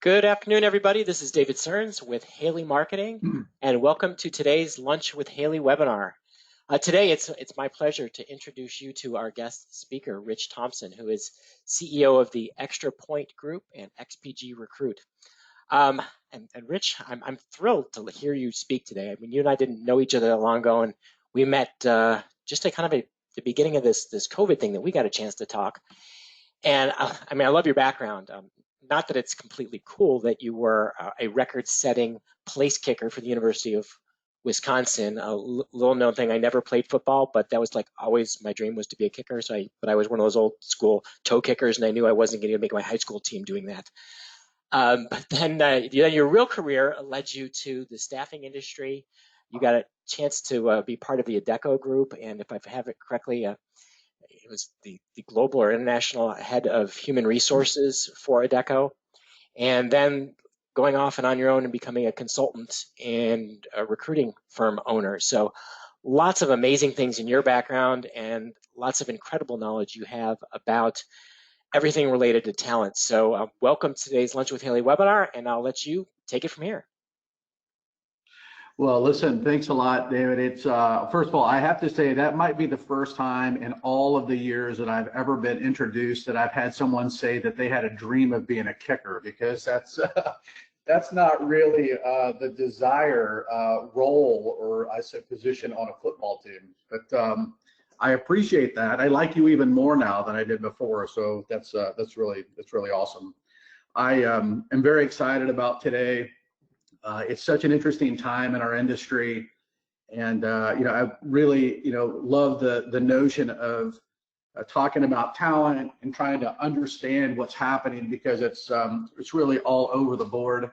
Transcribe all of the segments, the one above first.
Good afternoon, everybody. This is David Stearns with Haley Marketing, and welcome to today's Lunch with Haley webinar. Today, it's my pleasure to introduce you to our guest speaker, Rich Thompson, who is CEO of the Extra Point Group and XPG Recruit. And Rich, I'm thrilled to hear you speak today. I mean, you and I didn't know each other that long ago, and we met just at the beginning of this COVID thing that we got a chance to talk. And I mean, I love your background. Not that it's completely cool that you were a record-setting place kicker for the University of Wisconsin. A little known thing, I never played football, but that was like always my dream was to be a kicker. But I was one of those old school toe kickers, and I knew I wasn't going to make my high school team doing that. But then your real career led you to the staffing industry. You got a chance to be part of the Adecco group, and if I have it correctly, it was the global or international head of human resources for Adecco, and then going off and on your own and becoming a consultant and a recruiting firm owner. So lots of amazing things in your background and lots of incredible knowledge you have about everything related to talent. So welcome to today's Lunch with Haley webinar, and I'll let you take it from here. Well, listen, thanks a lot, David. It's first of all, I have to say that might be the first time in all of the years that I've ever been introduced that I've had someone say that they had a dream of being a kicker, because that's not really the desired role or I said position on a football team. But I appreciate that. I like you even more now than I did before, so that's really awesome. I am very excited about today. It's such an interesting time in our industry, and I really love the notion of talking about talent and trying to understand what's happening, because it's really all over the board.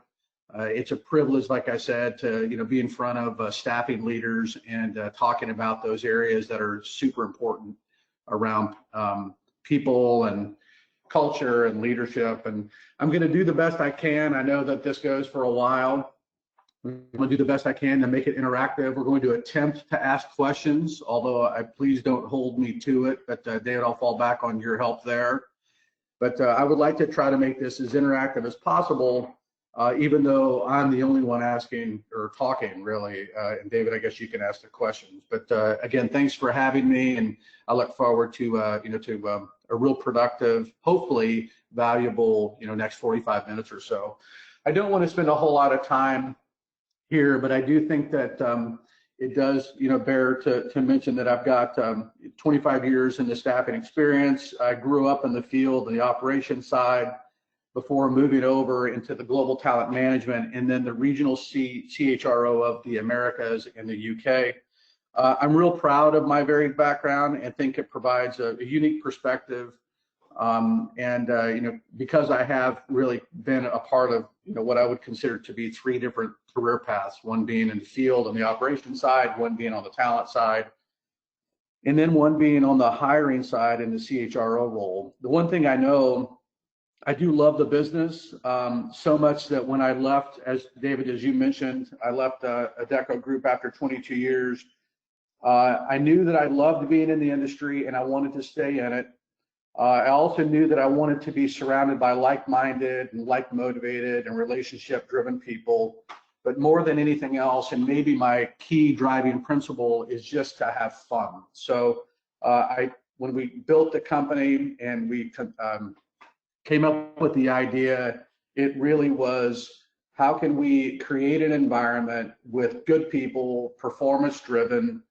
It's a privilege, like I said, to be in front of staffing leaders and talking about those areas that are super important around people and culture and leadership. And I'm going to do the best I can. I know that this goes for a while. I'm going to do the best I can to make it interactive. We're going to attempt to ask questions, although please don't hold me to it. But David, I'll fall back on your help there. But I would like to try to make this as interactive as possible, even though I'm the only one asking or talking, really. And David, I guess you can ask the questions. But again, thanks for having me, and I look forward to a real productive, hopefully valuable, next 45 minutes or so. I don't want to spend a whole lot of time here, but I do think that it does, bear to mention that I've got 25 years in the staffing experience. I grew up in the field, the operations side, before moving over into the global talent management and then the regional CHRO of the Americas in the UK. I'm real proud of my varied background and think it provides a unique perspective. Because I have really been a part of what I would consider to be three different career paths, one being in the field on the operations side, one being on the talent side, and then one being on the hiring side in the CHRO role. The one thing I know, I do love the business so much that when I left, as David, as you mentioned, I left Adecco Group after 22 years. I knew that I loved being in the industry and I wanted to stay in it. I also knew that I wanted to be surrounded by like-minded and like-motivated and relationship-driven people. But more than anything else, and maybe my key driving principle, is just to have fun. So when we built the company and we came up with the idea, it really was, how can we create an environment with good people, performance-driven,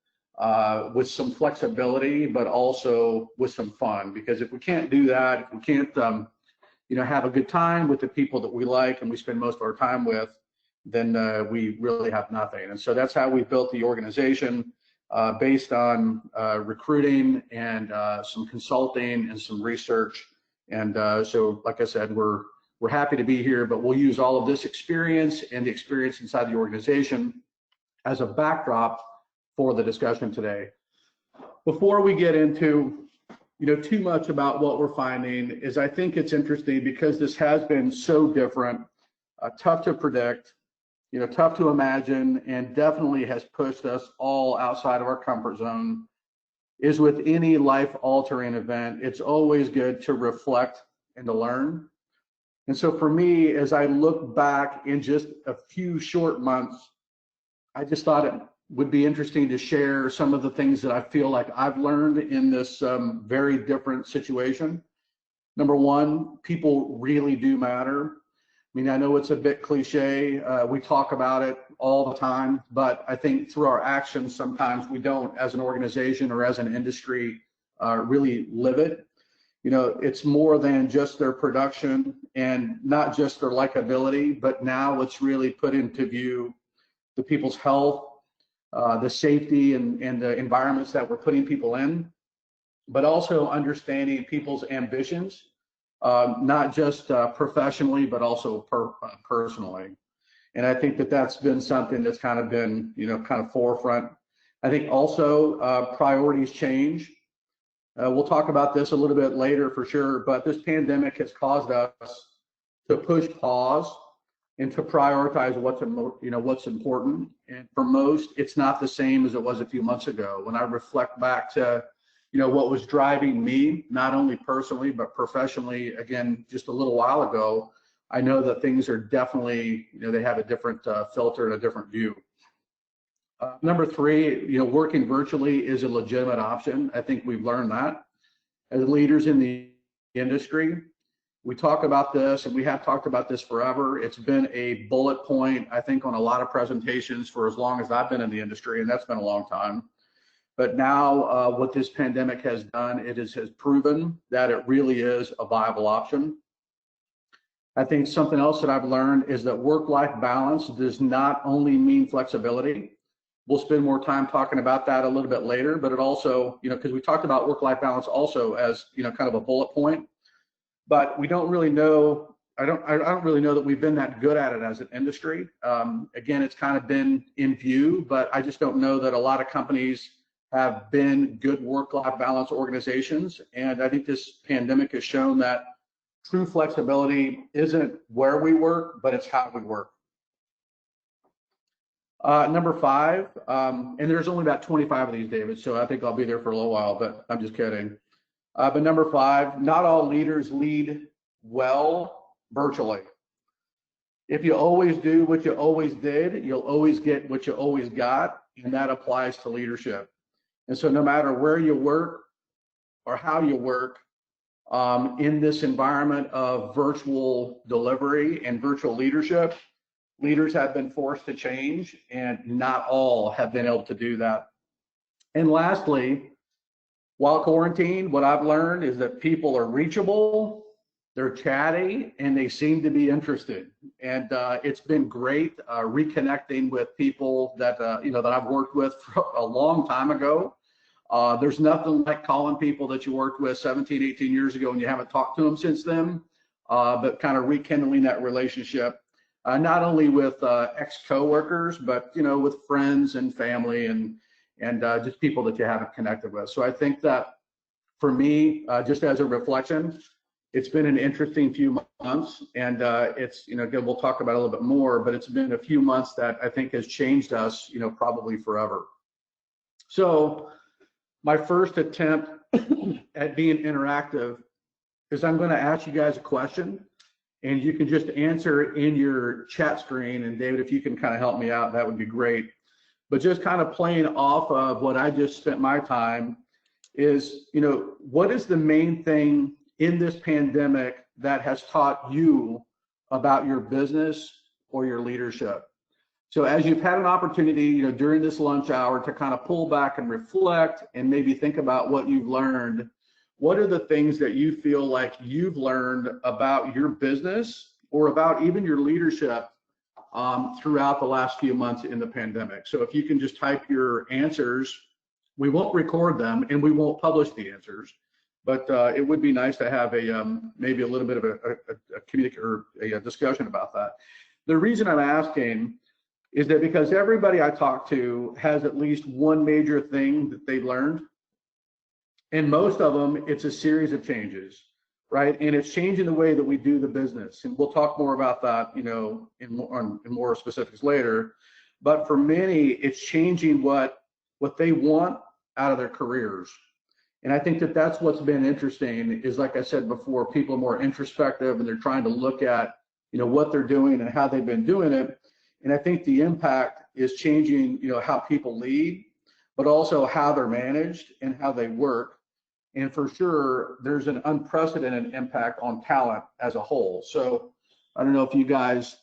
with some flexibility, but also with some fun. Because if we can't do that, if we can't, have a good time with the people that we like and we spend most of our time with, then we really have nothing. And so that's how we built the organization, based on recruiting and some consulting and some research. And so, like I said, we're happy to be here, but we'll use all of this experience and the experience inside the organization as a backdrop for the discussion today. Before we get into too much about what we're finding, is I think it's interesting because this has been so different, tough to predict, tough to imagine, and definitely has pushed us all outside of our comfort zone. Is with any life-altering event, it's always good to reflect and to learn. And so for me, as I look back in just a few short months, I just thought it would be interesting to share some of the things that I feel like I've learned in this very different situation. Number one, people really do matter. I mean, I know it's a bit cliche. We talk about it all the time, but I think through our actions, sometimes we don't, as an organization or as an industry, really live it. You know, it's more than just their production and not just their likability, but now it's really put into view the people's health, the safety and the environments that we're putting people in, but also understanding people's ambitions, not just professionally, but also personally. And I think that that's been something that's kind of been, you know, kind of forefront. I think also priorities change. We'll talk about this a little bit later for sure, but this pandemic has caused us to push pause and to prioritize what's important. And for most, it's not the same as it was a few months ago. When I reflect back to, you know, what was driving me, not only personally, but professionally, again, just a little while ago, I know that things are definitely, you know, they have a different filter and a different view. Number three, you know, working virtually is a legitimate option. I think we've learned that as leaders in the industry. We talk about this, and we have talked about this forever. It's been a bullet point, I think, on a lot of presentations for as long as I've been in the industry, and that's been a long time. But now what this pandemic has done, it has proven that it really is a viable option. I think something else that I've learned is that work-life balance does not only mean flexibility. We'll spend more time talking about that a little bit later, but it also, you know, because we talked about work-life balance also as, you know, kind of a bullet point, but we don't really know, I don't really know that we've been that good at it as an industry. Again, it's kind of been in view, but I just don't know that a lot of companies have been good work-life balance organizations. And I think this pandemic has shown that true flexibility isn't where we work, but it's how we work. Number five, and there's only about 25 of these, David, so I think I'll be there for a little while, but I'm just kidding. But number five, not all leaders lead well virtually. If you always do what you always did, you'll always get what you always got, and that applies to leadership. And so no matter where you work or how you work, in this environment of virtual delivery and virtual leadership, leaders have been forced to change, and not all have been able to do that. And lastly, while quarantined, what I've learned is that people are reachable, they're chatty, and they seem to be interested. And it's been great reconnecting with people that that I've worked with for a long time ago. There's nothing like calling people that you worked with 17, 18 years ago and you haven't talked to them since then, but kind of rekindling that relationship. Not only with ex-coworkers, but with friends and family and just people that you haven't connected with. So I think that for me, just as a reflection, it's been an interesting few months, and it's again, we'll talk about it a little bit more, but it's been a few months that I think has changed us, probably forever. So my first attempt at being interactive is I'm going to ask you guys a question. And you can just answer in your chat screen. And David, if you can kind of help me out, that would be great. But just kind of playing off of what I just spent my time is, what is the main thing in this pandemic that has taught you about your business or your leadership? So as you've had an opportunity, during this lunch hour to kind of pull back and reflect and maybe think about what you've learned, what are the things that you feel like you've learned about your business or about even your leadership throughout the last few months in the pandemic? So if you can just type your answers, we won't record them and we won't publish the answers, but it would be nice to have maybe a little bit of a discussion about that. The reason I'm asking is that because everybody I talk to has at least one major thing that they learned. And most of them, it's a series of changes, right? And it's changing the way that we do the business. And we'll talk more about that, in more specifics later. But for many, it's changing what they want out of their careers. And I think that that's what's been interesting is, like I said before, people are more introspective and they're trying to look at, what they're doing and how they've been doing it. And I think the impact is changing, how people lead, but also how they're managed and how they work. And for sure, there's an unprecedented impact on talent as a whole. So I don't know if you guys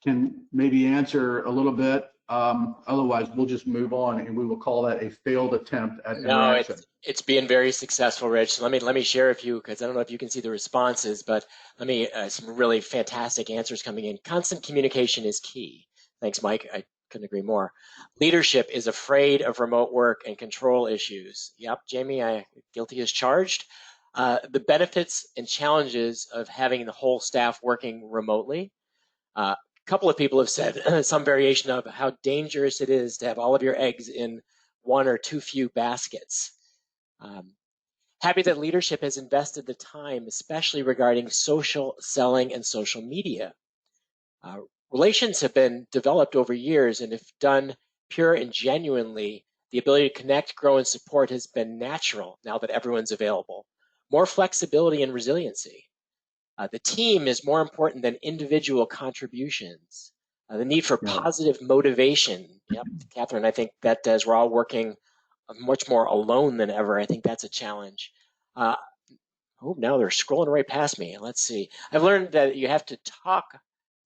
can maybe answer a little bit. Otherwise, we'll just move on and we will call that a failed attempt at No, interaction. it's being very successful, Rich. So let me share a few because I don't know if you can see the responses, but let me some really fantastic answers coming in. Constant communication is key. Thanks, Mike. I couldn't agree more. Leadership is afraid of remote work and control issues. Yep, Jamie, I guilty as charged. The benefits and challenges of having the whole staff working remotely. A couple of people have said some variation of how dangerous it is to have all of your eggs in one or too few baskets. Um, Happy that leadership has invested the time, especially regarding social selling and social media. Uh, Relations have been developed over years, and if done pure and genuinely, the ability to connect, grow, and support has been natural now that everyone's available. More flexibility and resiliency. The team is more important than individual contributions. The need for Yeah. positive motivation. Yep, Catherine, I think that as we're all working much more alone than ever, I think that's a challenge. Uh, oh, now they're scrolling right past me. Let's see. I've learned that you have to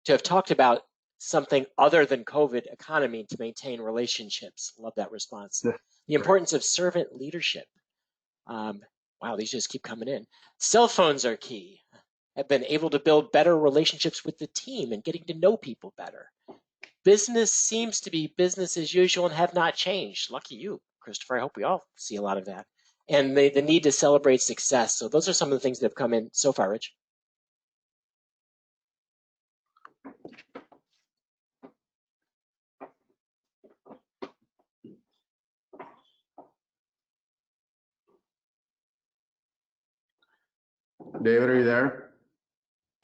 have talked about something other than COVID economy to maintain relationships. Love that response. The Right. importance of servant leadership. Wow, these just keep coming in. Cell phones are key. Have been able to build better relationships with the team and getting to know people better. Business seems to be business as usual and have not changed. Lucky you, Christopher. I hope we all see a lot of that. And the need to celebrate success. So those are some of the things that have come in so far, Rich. David, are you there?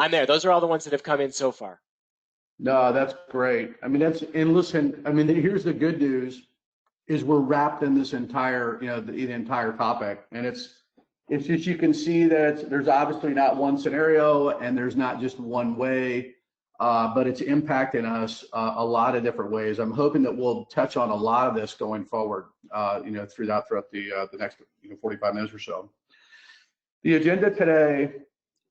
I'm there. Those are all the ones that have come in so far. No, that's great. I mean, and listen, I mean, here's the good news is we're wrapped in this entire, the entire topic. And it's just, you can see that there's obviously not one scenario and there's not just one way, but it's impacting us a lot of different ways. I'm hoping that we'll touch on a lot of this going forward, throughout the next, 45 minutes or so. The agenda today,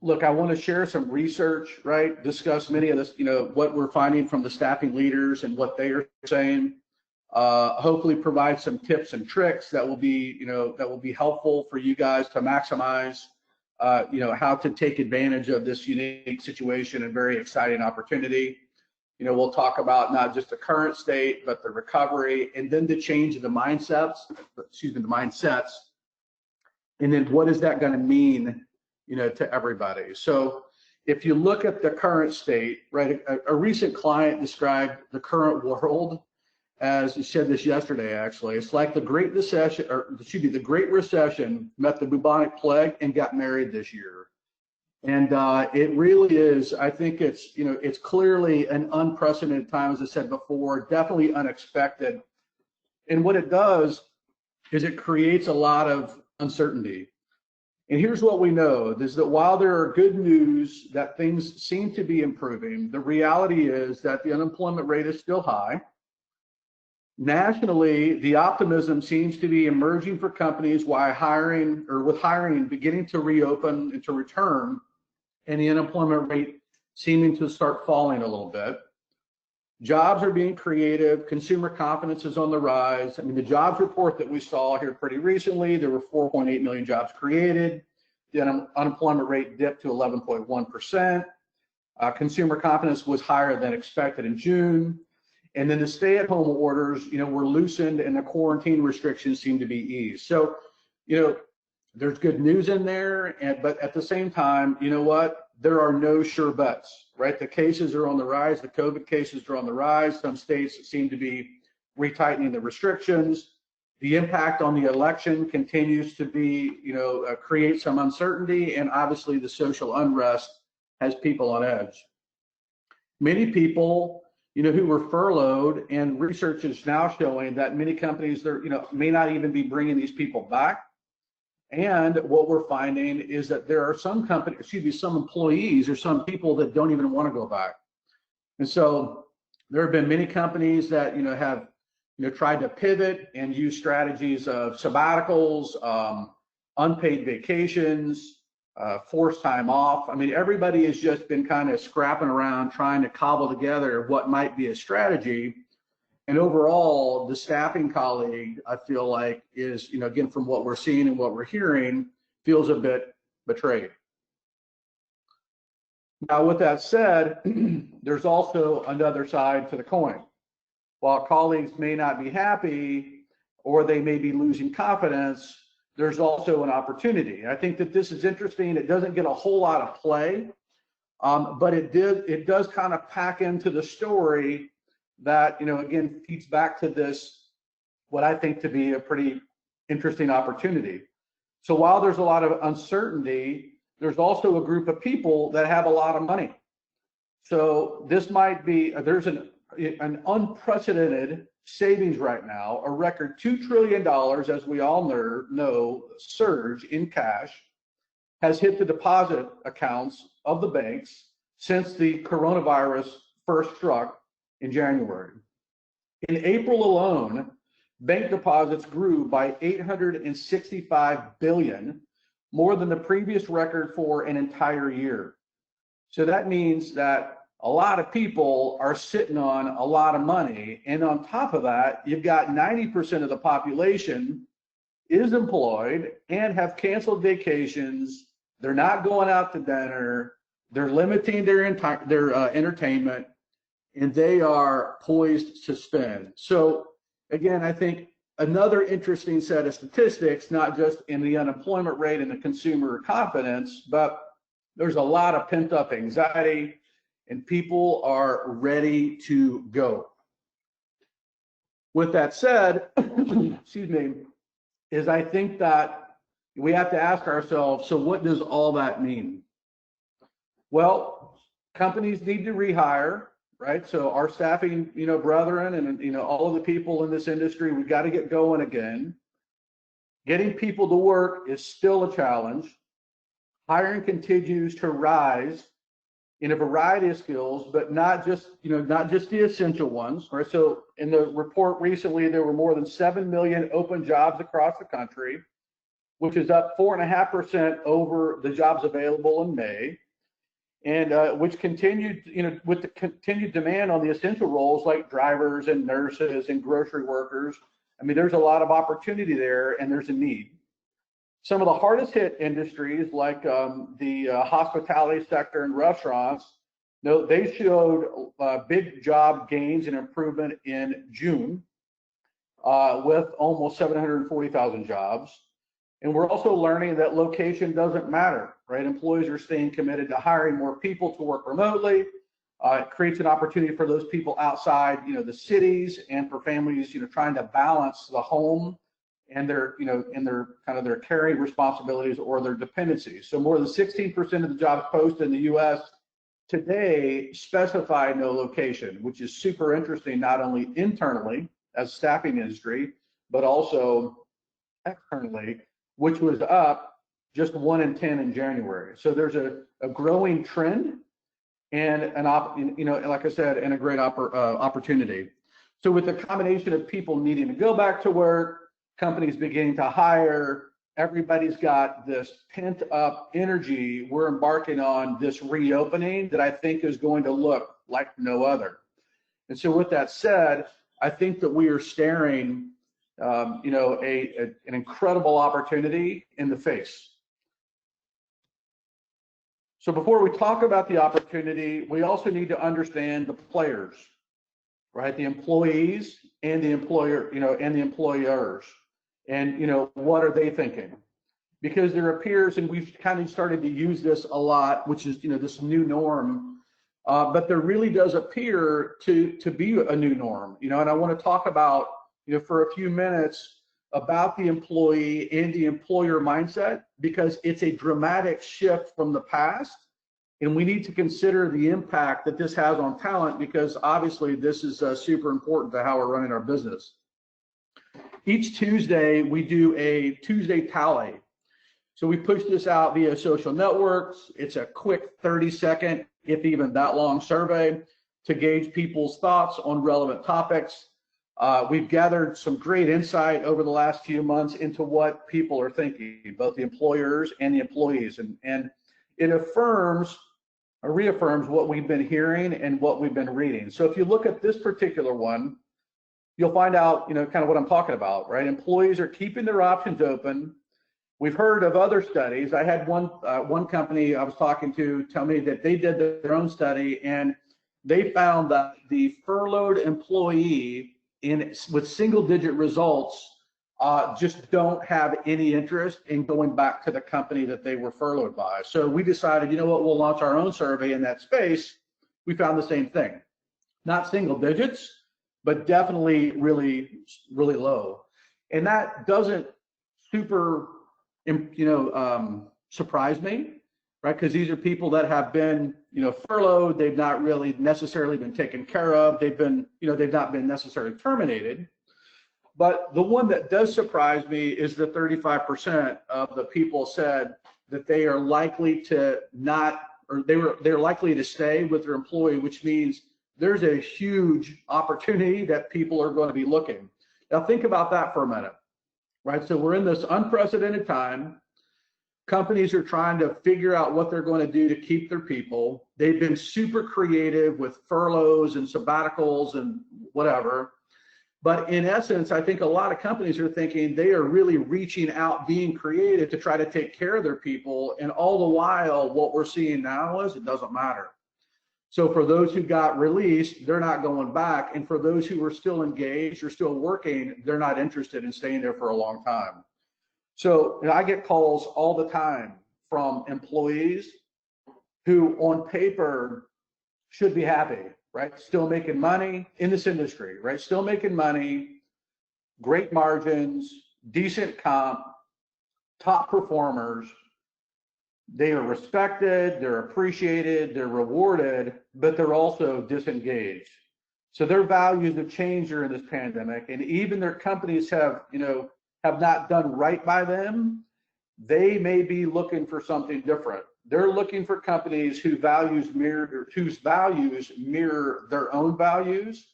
look, I want to share some research, right? Discuss many of this, what we're finding from the staffing leaders and what they are saying. Hopefully provide some tips and tricks that will be helpful for you guys to maximize, how to take advantage of this unique situation and very exciting opportunity. We'll talk about not just the current state, but the recovery and then the change in the mindsets, and then what is that going to mean, to everybody. So if you look at the current state, right, a recent client described the current world as, he said this yesterday, actually, it's like the Great Recession, the Great Recession met the bubonic plague and got married this year. And it really is, I think it's clearly an unprecedented time, as I said before, definitely unexpected. And what it does is it creates a lot of uncertainty. And here's what we know is that while there are good news that things seem to be improving, the reality is that the unemployment rate is still high. Nationally, the optimism seems to be emerging for companies with hiring beginning to reopen and to return, and the unemployment rate seeming to start falling a little bit. Jobs are being created, consumer confidence is on the rise. I mean, the jobs report that we saw here pretty recently, there were 4.8 million jobs created. The unemployment rate dipped to 11.1%. Consumer confidence was higher than expected in June. And then the stay-at-home orders, were loosened and the quarantine restrictions seem to be eased. So, there's good news in there, but at the same time, you know what? There are no sure bets, right? The cases are on the rise. The COVID cases are on the rise. Some states seem to be retightening the restrictions. The impact on the election continues to be, create some uncertainty, and obviously the social unrest has people on edge. Many people, who were furloughed, and research is now showing that many companies, may not even be bringing these people back. And what we're finding is that there are some companies, some employees or some people that don't even want to go back. And so there have been many companies that, have, tried to pivot and use strategies of sabbaticals, unpaid vacations, forced time off. I mean, everybody has just been kind of scrapping around trying to cobble together what might be a strategy. And overall, the staffing colleague, I feel like, is, again, from what we're seeing and what we're hearing, feels a bit betrayed. Now, with that said, there's also another side to the coin. While colleagues may not be happy or they may be losing confidence, there's also an opportunity. I think that this is interesting. It doesn't get a whole lot of play, but it does kind of pack into the story that, again, feeds back to this, what I think to be a pretty interesting opportunity. So while there's a lot of uncertainty, there's also a group of people that have a lot of money. So this might be, there's an unprecedented savings right now, a record $2 trillion, as we all know, surge in cash has hit the deposit accounts of the banks since the coronavirus first struck in January. In April alone, bank deposits grew by $865 billion, more than the previous record for an entire year. So that means that a lot of people are sitting on a lot of money. And on top of that, you've got 90% of the population is employed and have canceled vacations. They're not going out to dinner. They're limiting their entertainment, and they are poised to spend. So again, I think another interesting set of statistics, not just in the unemployment rate and the consumer confidence, but there's a lot of pent up anxiety and people are ready to go. With that said, excuse me, is I think that we have to ask ourselves, so what does all that mean? Well, companies need to rehire, right? So our staffing, brethren and, all of the people in this industry, we've got to get going again. Getting people to work is still a challenge. Hiring continues to rise in a variety of skills, but not just the essential ones, right? So in the report recently, there were more than 7 million open jobs across the country, which is up 4.5% over the jobs available in May. And which continued, with the continued demand on the essential roles like drivers and nurses and grocery workers. I mean, there's a lot of opportunity there and there's a need. Some of the hardest hit industries like the hospitality sector and restaurants, they showed big job gains and improvement in June with almost 740,000 jobs. And we're also learning that location doesn't matter, right? Employees are staying committed to hiring more people to work remotely. It creates an opportunity for those people outside, the cities, and for families, trying to balance the home and their, and their kind of their caring responsibilities or their dependencies. So more than 16% of the jobs posted in the U.S. today specify no location, which is super interesting, not only internally as a staffing industry, but also externally, which was up just 1 in 10 in January. So there's a growing trend and like I said, and a great opportunity. So with the combination of people needing to go back to work, companies beginning to hire, everybody's got this pent up energy. We're embarking on this reopening that I think is going to look like no other. And so with that said, I think that we are staring an incredible opportunity in the face. So before we talk about the opportunity, we also need to understand the players, right? The employees and the employer, and the employers, and what are they thinking? Because there appears, and we've kind of started to use this a lot, which is this new norm, but there really does appear to be a new norm, and I want to talk about for a few minutes about the employee and the employer mindset, because it's a dramatic shift from the past, and we need to consider the impact that this has on talent, because obviously this is super important to how we're running our business. Each Tuesday, we do a Tuesday tally, So we pushed this out via social networks. It's a quick 30-second, if even that long, survey to gauge people's thoughts on relevant topics. We've gathered some great insight over the last few months into what people are thinking, both the employers and the employees, and it affirms or reaffirms what we've been hearing and what we've been reading. So if you look at this particular one, you'll find out, kind of what I'm talking about, right? Employees are keeping their options open. We've heard of other studies. I had one company I was talking to tell me that they did their own study, and they found that the furloughed employee with single-digit results just don't have any interest in going back to the company that they were furloughed by. So we decided, you know what, we'll launch our own survey in that space. We found the same thing. Not single digits, but definitely really, really low. And that doesn't super, surprise me, right? Because these are people that have been, furloughed. They've not really necessarily been taken care of. They've been, they've not been necessarily terminated. But the one that does surprise me is the 35% of the people said that they are likely to not, or they're likely to stay with their employee, which means there's a huge opportunity that people are going to be looking. Now think about that for a minute, right? So we're in this unprecedented time. Companies are trying to figure out what they're going to do to keep their people. They've been super creative with furloughs and sabbaticals and whatever. But in essence, I think a lot of companies are thinking they are really reaching out, being creative to try to take care of their people. And all the while, what we're seeing now is it doesn't matter. So for those who got released, they're not going back. And for those who are still engaged or still working, they're not interested in staying there for a long time. So I get calls all the time from employees who on paper should be happy, right? Still making money in this industry, right? Still making money, great margins, decent comp, top performers. They are respected, they're appreciated, they're rewarded, but they're also disengaged. So their values have changed during this pandemic, and even their companies have not done right by them. They may be looking for something different. They're looking for companies whose values mirror their own values,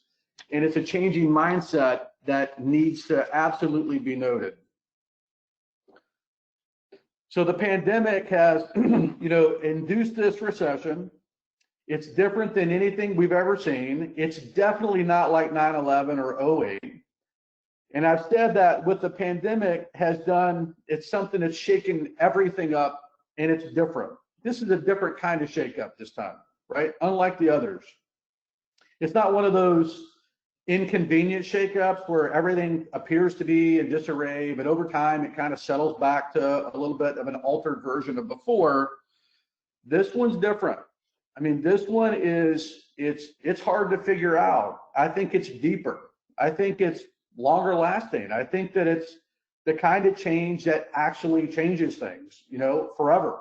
and it's a changing mindset that needs to absolutely be noted. So the pandemic has, induced this recession. It's different than anything we've ever seen. It's definitely not like 9/11 or 08. And I've said that what the pandemic has done, it's something that's shaken everything up, and it's different. This is a different kind of shakeup this time, right? Unlike the others. It's not one of those inconvenient shakeups where everything appears to be in disarray, but over time it kind of settles back to a little bit of an altered version of before. This one's different. I mean, this one is, it's hard to figure out. I think it's deeper. I think it's longer lasting. I think that it's the kind of change that actually changes things, forever.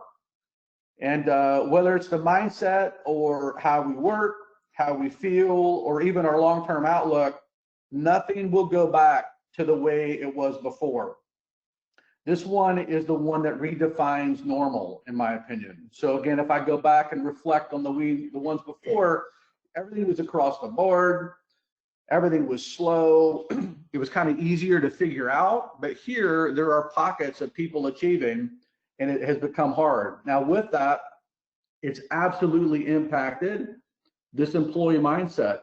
And whether it's the mindset or how we work, how we feel, or even our long-term outlook, nothing will go back to the way it was before. This one is the one that redefines normal, in my opinion. So again, if I go back and reflect on the ones before, everything was across the board. Everything was slow. It was kind of easier to figure out, but here there are pockets of people achieving, and it has become hard. Now with that, it's absolutely impacted this employee mindset.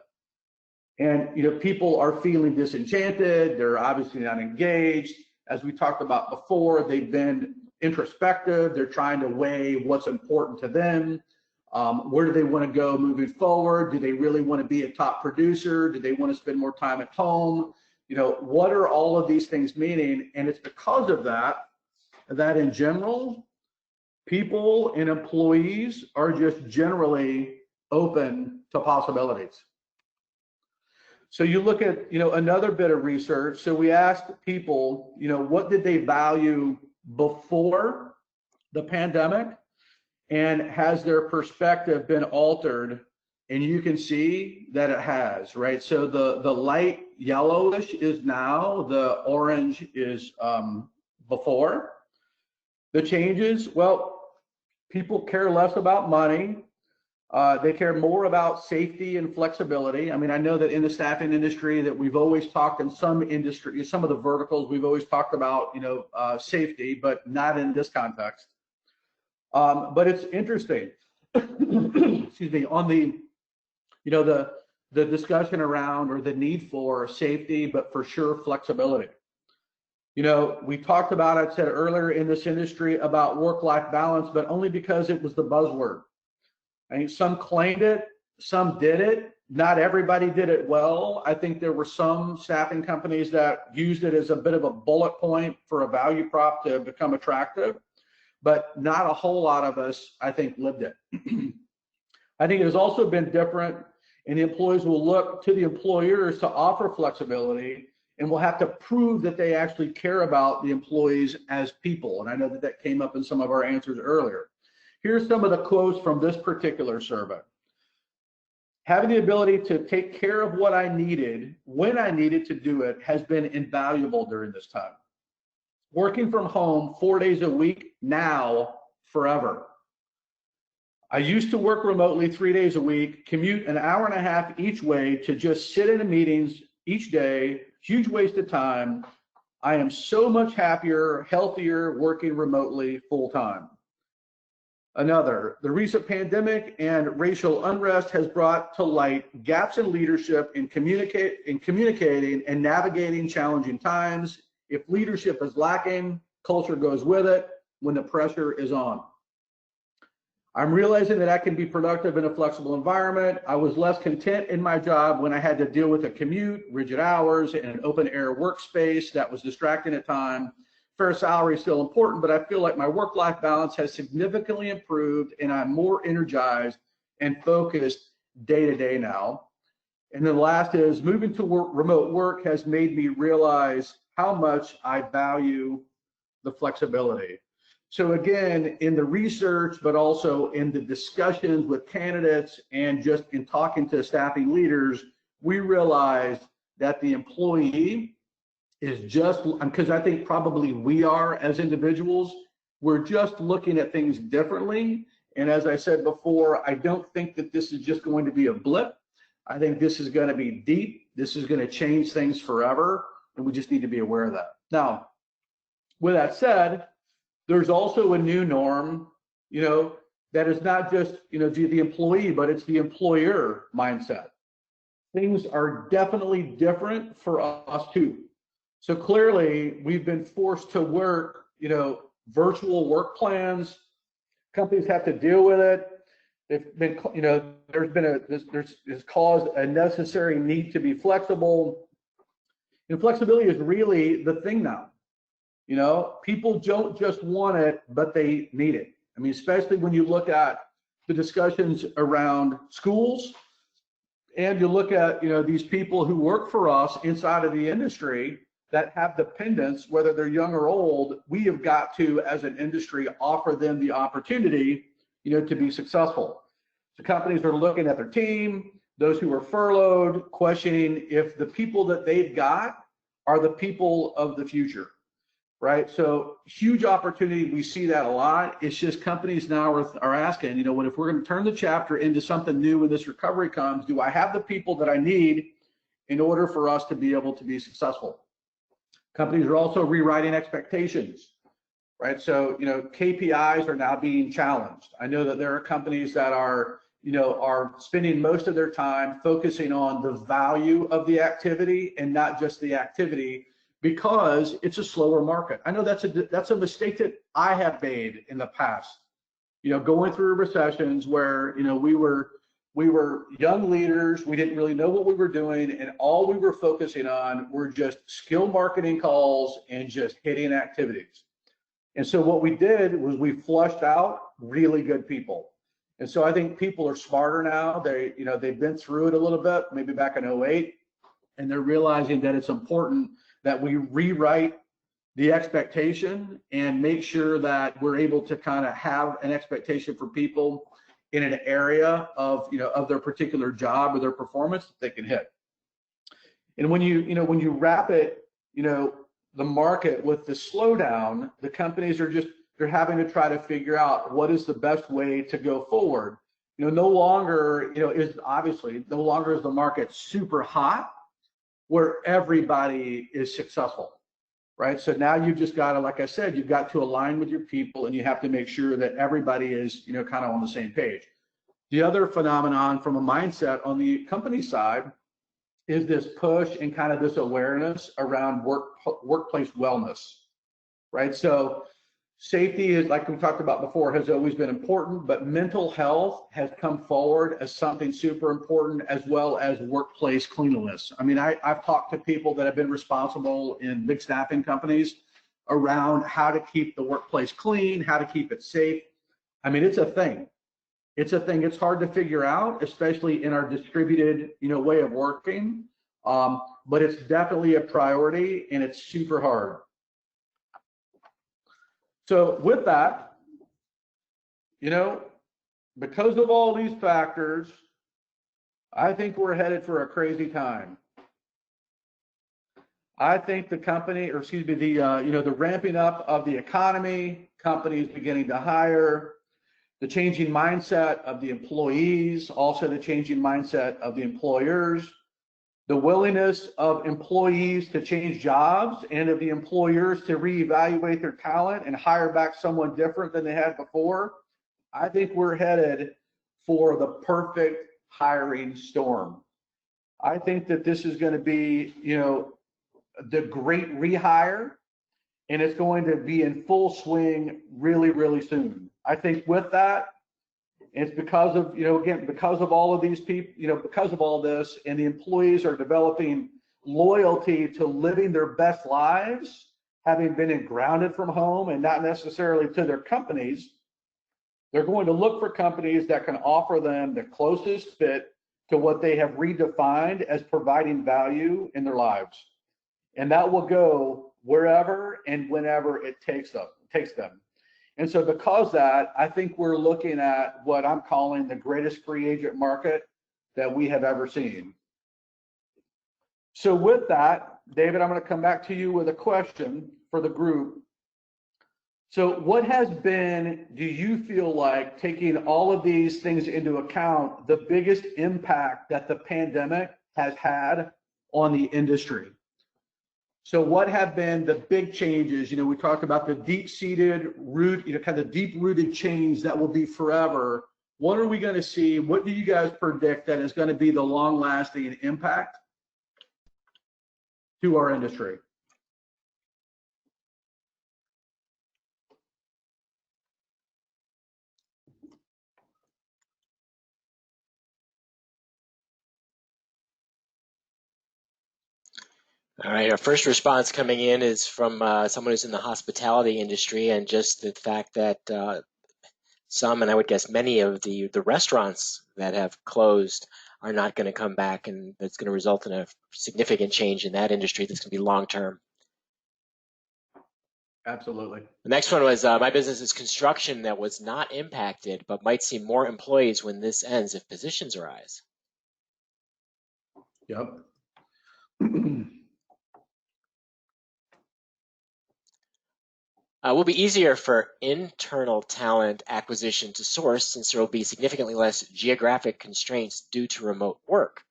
And people are feeling disenchanted. They're obviously not engaged. As we talked about before, they've been introspective. They're trying to weigh what's important to them. Where do they want to go moving forward? Do they really want to be a top producer? Do they want to spend more time at home? What are all of these things meaning? And it's because of that in general, people and employees are just generally open to possibilities. So you look at, another bit of research. So we asked people, what did they value before the pandemic? And has their perspective been altered? And you can see that it has, right? So the light yellowish is now, the orange is before. The changes, well, people care less about money. They care more about safety and flexibility. I mean, I know that in the staffing industry that we've always talked in some industry, some of the verticals, we've always talked about, safety, but not in this context. But it's interesting, excuse me, on the, the discussion around or the need for safety, but for sure flexibility. We talked about, I said earlier in this industry about work-life balance, but only because it was the buzzword. I mean, some claimed it, some did it. Not everybody did it well. I think there were some staffing companies that used it as a bit of a bullet point for a value prop to become attractive, but not a whole lot of us, I think, lived it. I think it has also been different, and the employees will look to the employers to offer flexibility, and will have to prove that they actually care about the employees as people. And I know that that came up in some of our answers earlier. Here's some of the quotes from this particular survey. Having the ability to take care of what I needed when I needed to do it has been invaluable during this time. Working from home 4 days a week, now, forever. I used to work remotely 3 days a week, commute an hour and a half each way to just sit in meetings each day, huge waste of time. I am so much happier, healthier working remotely full time. Another, the recent pandemic and racial unrest has brought to light gaps in leadership in communicating and navigating challenging times. If leadership is lacking, culture goes with it when the pressure is on. I'm realizing that I can be productive in a flexible environment. I was less content in my job when I had to deal with a commute, rigid hours, and an open air workspace that was distracting at times. Fair salary is still important, but I feel like my work-life balance has significantly improved and I'm more energized and focused day to day now. And then the last is moving to remote work has made me realize how much I value the flexibility. So again, in the research, but also in the discussions with candidates and just in talking to staffing leaders, we realized that the employee is just, because I think probably we are as individuals, we're just looking at things differently. And as I said before, I don't think that this is just going to be a blip. I think this is going to be deep. This is going to change things forever. And we just need to be aware of that. Now, with that said, there's also a new norm, that is not just, the employee, but it's the employer mindset. Things are definitely different for us too. So clearly we've been forced to work, virtual work plans. Companies have to deal with it. They've been, there's caused a necessary need to be flexible. And flexibility is really the thing now. People don't just want it, but they need it. I mean, especially when you look at the discussions around schools and you look at, these people who work for us inside of the industry that have dependents, whether they're young or old, we have got to, as an industry, offer them the opportunity, to be successful. So companies are looking at their team, those who are furloughed, questioning if the people that they've got are the people of the future. Right, so huge opportunity. We see that a lot. It's just companies now are asking, if we're going to turn the chapter into something new when this recovery comes, do I have the people that I need in order for us to be able to be successful? Companies are also rewriting expectations, right? So, KPIs are now being challenged. I know that there are companies that are spending most of their time focusing on the value of the activity and not just the activity, because it's a slower market. I know that's a mistake that I have made in the past. Going through recessions where we were young leaders, we didn't really know what we were doing, and all we were focusing on were just skill marketing calls and just hitting activities. And so what we did was we flushed out really good people. And so I think people are smarter now. They've been through it a little bit, maybe back in 2008, and they're realizing that it's important that we rewrite the expectation and make sure that we're able to kind of have an expectation for people in an area of, of their particular job or their performance that they can hit. And when you wrap it, the market with the slowdown, the companies are they're having to try to figure out what is the best way to go forward. No longer, is obviously no longer is the market super hot where everybody is successful, right? So now you've just got to, like I said, you've got to align with your people, and you have to make sure that everybody is, kind of on the same page. The other phenomenon from a mindset on the company side is this push and kind of this awareness around workplace wellness, right? So safety is, like we talked about before, has always been important, but mental health has come forward as something super important, as well as workplace cleanliness. I mean, I've talked to people that have been responsible in big staffing companies around how to keep the workplace clean, how to keep it safe. I mean, it's a thing. It's a thing. It's hard to figure out, especially in our distributed, way of working. But it's definitely a priority, and it's super hard. So with that, because of all these factors, I think we're headed for a crazy time. I think the the ramping up of the economy, companies beginning to hire, the changing mindset of the employees, also the changing mindset of the employers, the willingness of employees to change jobs and of the employers to reevaluate their talent and hire back someone different than they had before. I think we're headed for the perfect hiring storm. I think that this is going to be, the Great Rehire, and it's going to be in full swing really, really soon. I think with that, it's because of, again, because of all of these people, because of all this, and the employees are developing loyalty to living their best lives, having been grounded from home and not necessarily to their companies. They're going to look for companies that can offer them the closest fit to what they have redefined as providing value in their lives. And that will go wherever and whenever it takes them. And so because that, I think we're looking at what I'm calling the greatest free agent market that we have ever seen. So with that, David, I'm going to come back to you with a question for the group. So what has been, do you feel like, taking all of these things into account, the biggest impact that the pandemic has had on the industry? So what have been the big changes? We talked about the deep-seated root, kind of deep-rooted change that will be forever. What are we going to see? What do you guys predict that is going to be the long-lasting impact to our industry? All right, our first response coming in is from someone who's in the hospitality industry, and just the fact that some, and I would guess many of the restaurants that have closed are not going to come back, and that's going to result in a significant change in that industry that's going to be long term. Absolutely. The next one was my business is construction that was not impacted, but might see more employees when this ends if positions arise. Yep. Will be easier for internal talent acquisition to source, since there will be significantly less geographic constraints due to remote work.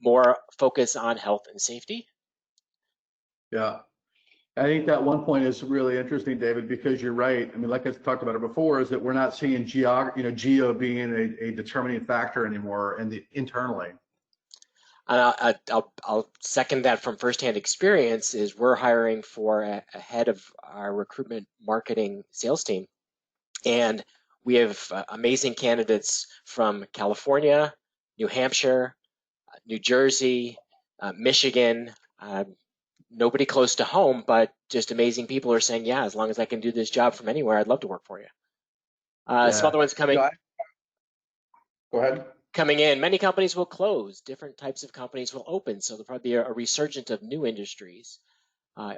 More focus on health and safety. Yeah. I think that one point is really interesting, David, because you're right. I mean, like I talked about it before, is that we're not seeing geo being a determining factor anymore, and internally. I'll second that from firsthand experience. Is we're hiring for a head of our recruitment marketing sales team, and we have amazing candidates from California, New Hampshire, New Jersey, Michigan. Nobody close to home, but just amazing people are saying, yeah, as long as I can do this job from anywhere, I'd love to work for you. Some other ones coming. Go ahead. Coming in, many companies will close, different types of companies will open, so there'll probably be a resurgence of new industries.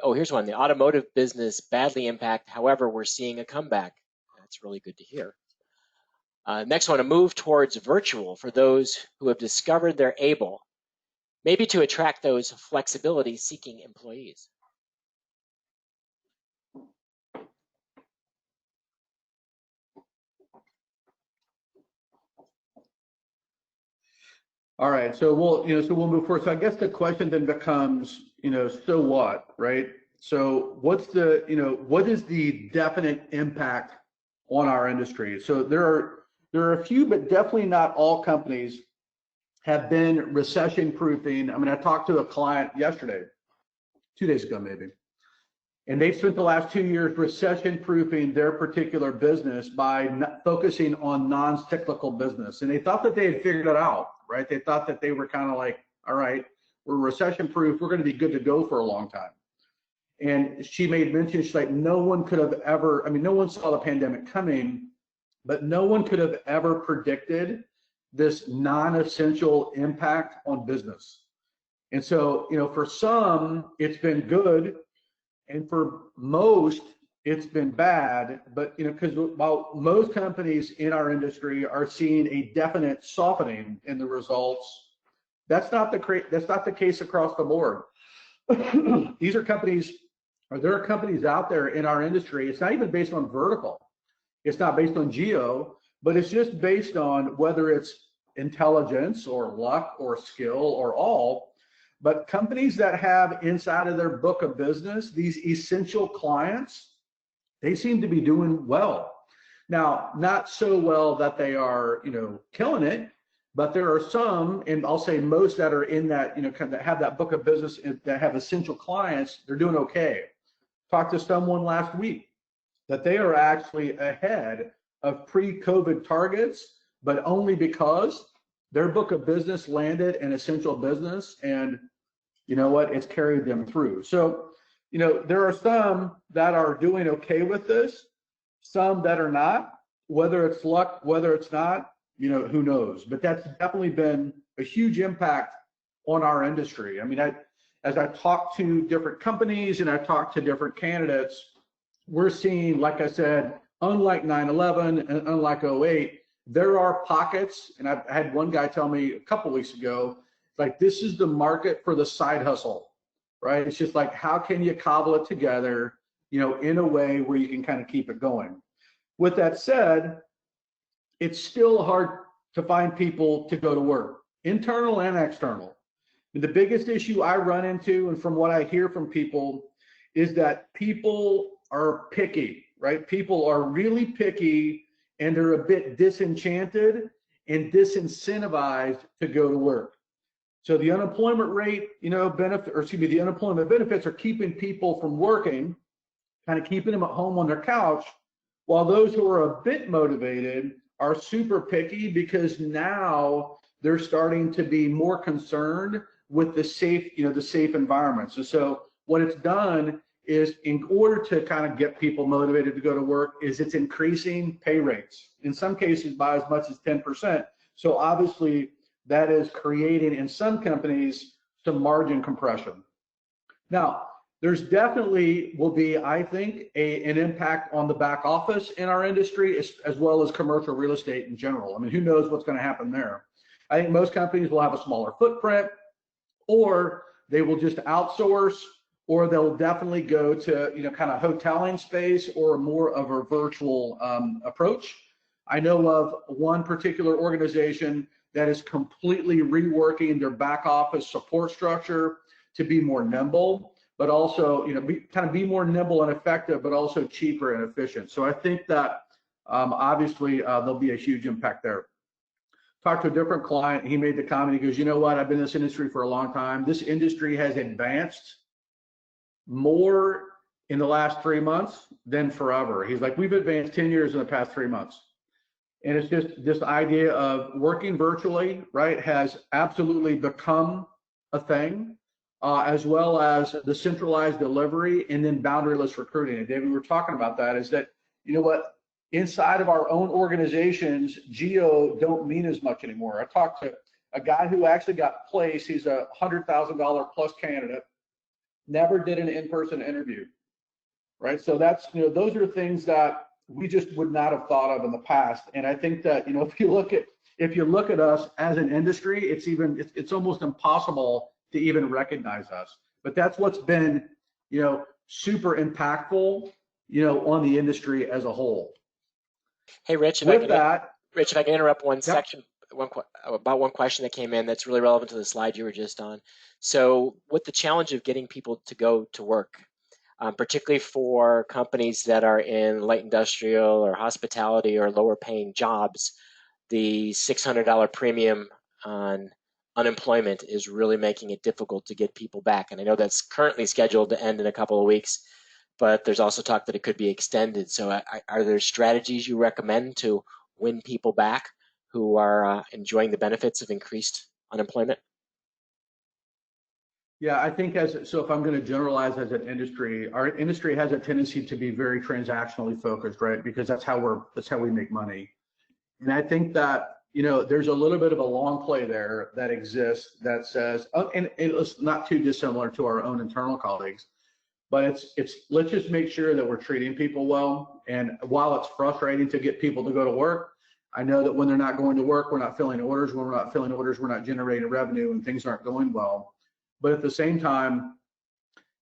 Here's one, the automotive business badly impacted, however, we're seeing a comeback. That's really good to hear. Next one, a move towards virtual for those who have discovered they're able, maybe to attract those flexibility-seeking employees. All right, so we'll move forward. So I guess the question then becomes, so what, right? So what is the definite impact on our industry? So there are a few, but definitely not all companies have been recession proofing. I mean, I talked to a client yesterday, 2 days ago maybe, and they've spent the last 2 years recession proofing their particular business by focusing on non-cyclical business. And they thought that they had figured it out, right? They thought that they were kind of like, all right, we're recession proof. We're going to be good to go for a long time. And she made mention, she's like, no one could have ever, I mean, no one saw the pandemic coming, but no one could have ever predicted this non-essential impact on business. And so, for some, it's been good. And for most, it's been bad, but because while most companies in our industry are seeing a definite softening in the results, that's not the case across the board. These are companies, or there are companies out there in our industry. It's not even based on vertical. It's not based on geo, but it's just based on whether it's intelligence or luck or skill or all. But companies that have inside of their book of business these essential clients, they seem to be doing well. Now, not so well that they are, killing it, but there are some, and I'll say most that are in that, kind of have that book of business that have essential clients, they're doing okay. Talked to someone last week that they are actually ahead of pre-COVID targets, but only because their book of business landed an essential business, and you know what, it's carried them through. So, there are some that are doing okay with this, some that are not. Whether it's luck, whether it's not, who knows? But that's definitely been a huge impact on our industry. I mean, as I talk to different companies and I talk to different candidates, we're seeing, like I said, unlike 9/11 and unlike 08, there are pockets, and I had one guy tell me a couple weeks ago, like, this is the market for the side hustle, right? It's just like, how can you cobble it together, in a way where you can kind of keep it going. With that said, it's still hard to find people to go to work, internal and external. The biggest issue I run into, and from what I hear from people, is that people are picky, right? People are really picky, and they're a bit disenchanted and disincentivized to go to work. So the unemployment rate, the unemployment benefits are keeping people from working, kind of keeping them at home on their couch, while those who are a bit motivated are super picky because now they're starting to be more concerned with the safe environments. And so what it's done is, in order to kind of get people motivated to go to work, is it's increasing pay rates, in some cases by as much as 10%. So obviously that is creating, in some companies, some margin compression. Now, there's definitely will be, I think, an impact on the back office in our industry, as well as commercial real estate in general. I mean, who knows what's going to happen there? I think most companies will have a smaller footprint, or they will just outsource, or they'll definitely go to, kind of hoteling space or more of a virtual approach. I know of one particular organization that is completely reworking their back office support structure to be more nimble, but also, be more nimble and effective, but also cheaper and efficient. So I think that obviously there'll be a huge impact there. Talked to a different client, he made the comment, he goes, you know what, I've been in this industry for a long time. This industry has advanced more in the last 3 months than forever. He's like, we've advanced 10 years in the past 3 months. And it's just this idea of working virtually, right, has absolutely become a thing, as well as the centralized delivery and then boundaryless recruiting. And David, we were talking about that, is that, inside of our own organizations, geo don't mean as much anymore. I talked to a guy who actually got placed. He's a $100,000 plus candidate, never did an in-person interview, right? So that's, those are things that we just would not have thought of in the past. And I think that, if you look at us as an industry, it's almost impossible to even recognize us. But that's what's been, super impactful, on the industry as a whole. Hey, Rich, With that, Rich, if I can interrupt one yep. section one question that came in that's really relevant to the slide you were just on. So, with the challenge of getting people to go to work, particularly for companies that are in light industrial or hospitality or lower paying jobs, the $600 premium on unemployment is really making it difficult to get people back. And I know that's currently scheduled to end in a couple of weeks, but there's also talk that it could be extended. So are there strategies you recommend to win people back who are enjoying the benefits of increased unemployment? Yeah, I think so if I'm going to generalize as an industry, our industry has a tendency to be very transactionally focused, right? Because that's how we make money. And I think that, there's a little bit of a long play there that exists that says, oh, and it's not too dissimilar to our own internal colleagues, but it's let's just make sure that we're treating people well. And while it's frustrating to get people to go to work, I know that when they're not going to work, we're not filling orders. When we're not filling orders, we're not generating revenue and things aren't going well. But at the same time,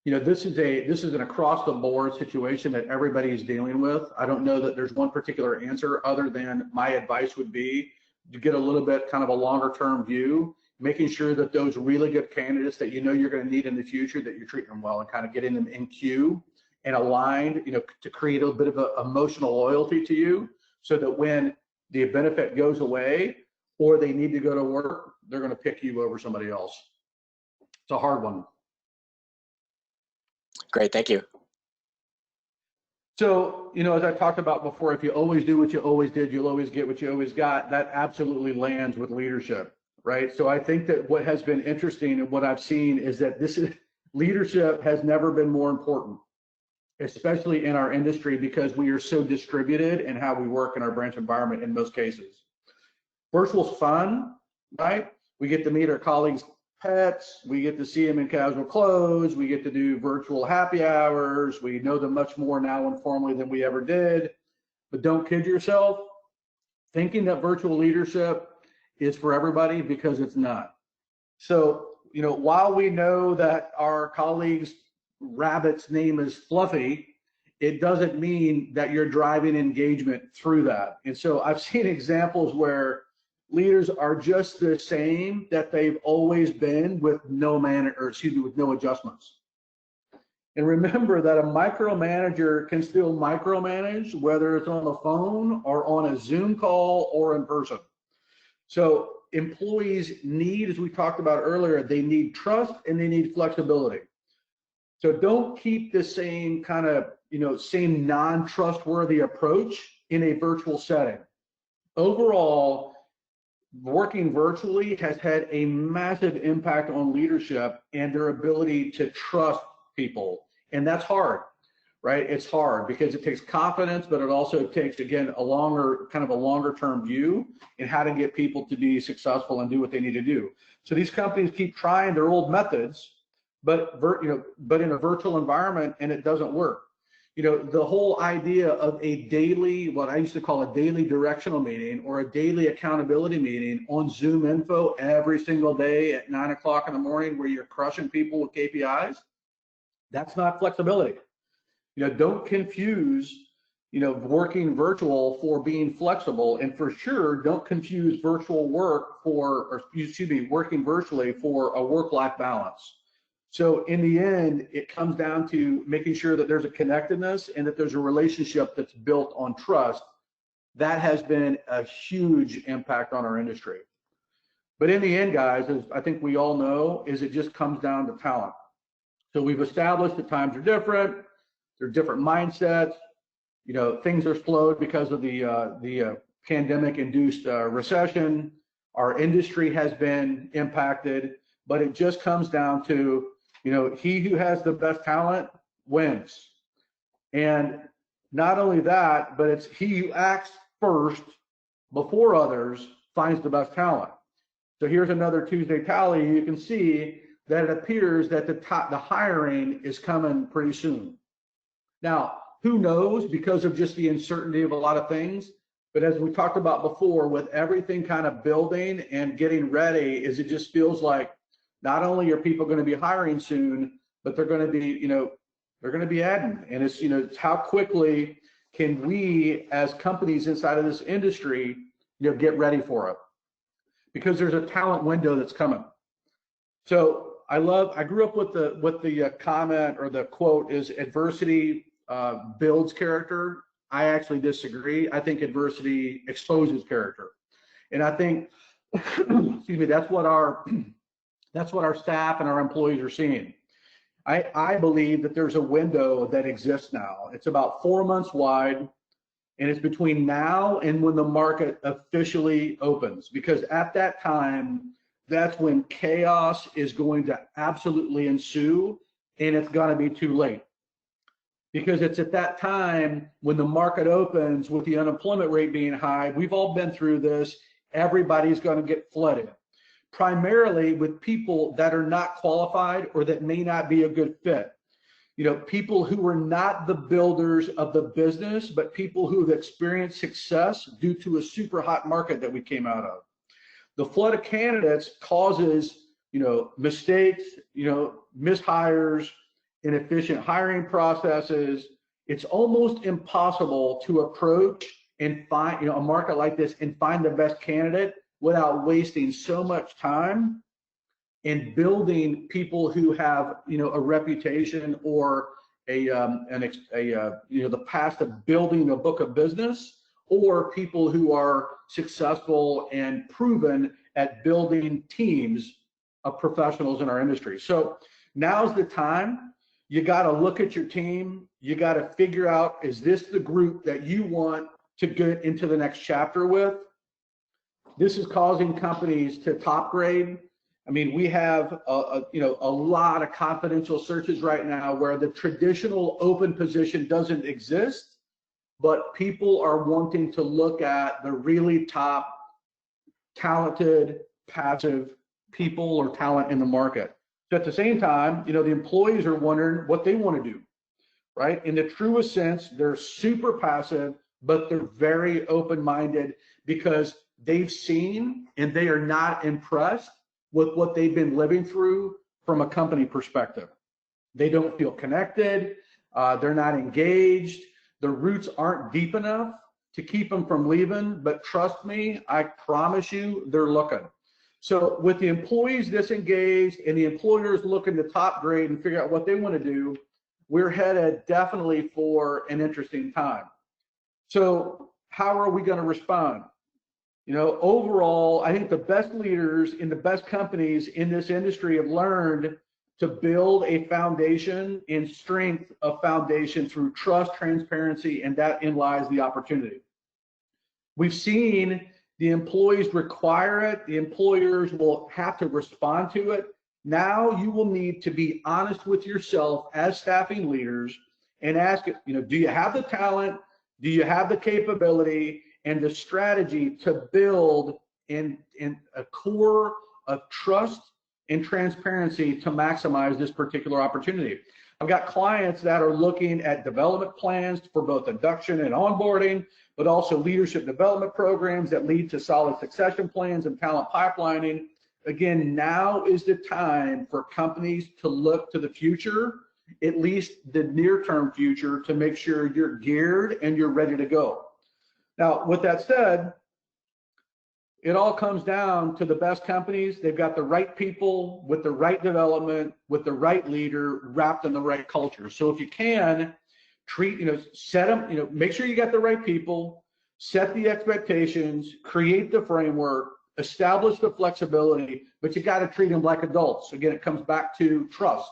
this is an across the board situation that everybody is dealing with. I don't know that there's one particular answer other than my advice would be to get a little bit kind of a longer term view, making sure that those really good candidates that you're going to need in the future, that you're treating them well and kind of getting them in queue and aligned, to create a bit of a emotional loyalty to you, so that when the benefit goes away or they need to go to work, they're going to pick you over somebody else. It's a hard one. Great, thank you. So, as I talked about before, if you always do what you always did, you'll always get what you always got. That absolutely lands with leadership, right? So I think that what has been interesting and what I've seen is that leadership has never been more important, especially in our industry, because we are so distributed in how we work in our branch environment in most cases. Virtual's fun, right? We get to meet our colleagues' pets, we get to see them in casual clothes, we get to do virtual happy hours, we know them much more now informally than we ever did. But don't kid yourself thinking that virtual leadership is for everybody, because it's not. So, while we know that our colleagues' rabbit's name is Fluffy, it doesn't mean that you're driving engagement through that. And so I've seen examples where leaders are just the same that they've always been with no adjustments. And remember that a micromanager can still micromanage, whether it's on the phone or on a Zoom call or in person. So employees need, as we talked about earlier, they need trust and they need flexibility. So don't keep the same kind of, same non-trustworthy approach in a virtual setting. Overall, working virtually has had a massive impact on leadership and their ability to trust people. And that's hard, right? It's hard because it takes confidence, but it also takes, again, a longer term view in how to get people to be successful and do what they need to do. So these companies keep trying their old methods, but in a virtual environment, and it doesn't work. The whole idea of a daily, what I used to call a daily directional meeting or a daily accountability meeting on Zoom info every single day at 9 o'clock in the morning, where you're crushing people with KPIs, that's not flexibility. Don't confuse, working virtual for being flexible, and for sure, don't confuse virtual work working virtually for a work-life balance. So in the end, it comes down to making sure that there's a connectedness and that there's a relationship that's built on trust. That has been a huge impact on our industry. But in the end, guys, as I think we all know, is it just comes down to talent. So we've established that times are different. There are different mindsets. Things are slowed because of the pandemic-induced recession. Our industry has been impacted, but it just comes down to, he who has the best talent wins. And not only that, but it's he who acts first before others finds the best talent. So here's another Tuesday tally. You can see that it appears that the hiring is coming pretty soon. Now, who knows, because of just the uncertainty of a lot of things. But as we talked about before, with everything kind of building and getting ready, it just feels like not only are people going to be hiring soon, but they're going to be adding. And it's how quickly can we as companies inside of this industry, get ready for it. because there's a talent window that's coming. So I grew up with the comment or the quote is adversity builds character. I actually disagree. I think adversity exposes character. And I think, excuse me, that's what our staff and our employees are seeing. I believe that there's a window that exists now. It's about 4 months wide, and it's between now and when the market officially opens, because at that time, that's when chaos is going to absolutely ensue, and it's going to be too late. Because it's at that time when the market opens with the unemployment rate being high. We've all been through this. Everybody's going to get flooded, primarily with people that are not qualified or that may not be a good fit. You know, people who are not the builders of the business, but people who have experienced success due to a super hot market that we came out of. The flood of candidates causes, you know, mistakes, you know, mishires, inefficient hiring processes. It's almost impossible to approach and find, you know, a market like this and find the best candidate without wasting so much time in building people who have, you know, a reputation or you know, the past of building a book of business, or people who are successful and proven at building teams of professionals in our industry. So now's the time. You got to look at your team. You got to figure out, is this the group that you want to get into the next chapter with? This is causing companies to top grade. I mean, we have you know, a lot of confidential searches right now where the traditional open position doesn't exist, but people are wanting to look at the really top talented, passive people or talent in the market. So at the same time, you know, the employees are wondering what they want to do, right? In the truest sense, they're super passive, but they're very open-minded because they've seen and they are not impressed with what they've been living through from a company perspective. They don't feel connected. They're not engaged. The roots aren't deep enough to keep them from leaving, but trust me, I promise you, they're looking. So with the employees disengaged and the employers looking to top grade and figure out what they want to do, we're headed definitely for an interesting time. So how are we going to respond? You know, overall, I think the best leaders in the best companies in this industry have learned to build a foundation and strength of foundation through trust, transparency, and that in lies the opportunity. We've seen the employees require it. The employers will have to respond to it. Now you will need to be honest with yourself as staffing leaders and ask, you know, do you have the talent? Do you have the capability and the strategy to build in a core of trust and transparency to maximize this particular opportunity? I've got clients that are looking at development plans for both induction and onboarding, but also leadership development programs that lead to solid succession plans and talent pipelining. Again, now is the time for companies to look to the future, at least the near-term future, to make sure you're geared and you're ready to go. Now, with that said, it all comes down to the best companies. They've got the right people with the right development, with the right leader, wrapped in the right culture. So if you can, treat, you know, set them, you know, make sure you got the right people, set the expectations, create the framework, establish the flexibility, but you got to treat them like adults. Again, it comes back to trust.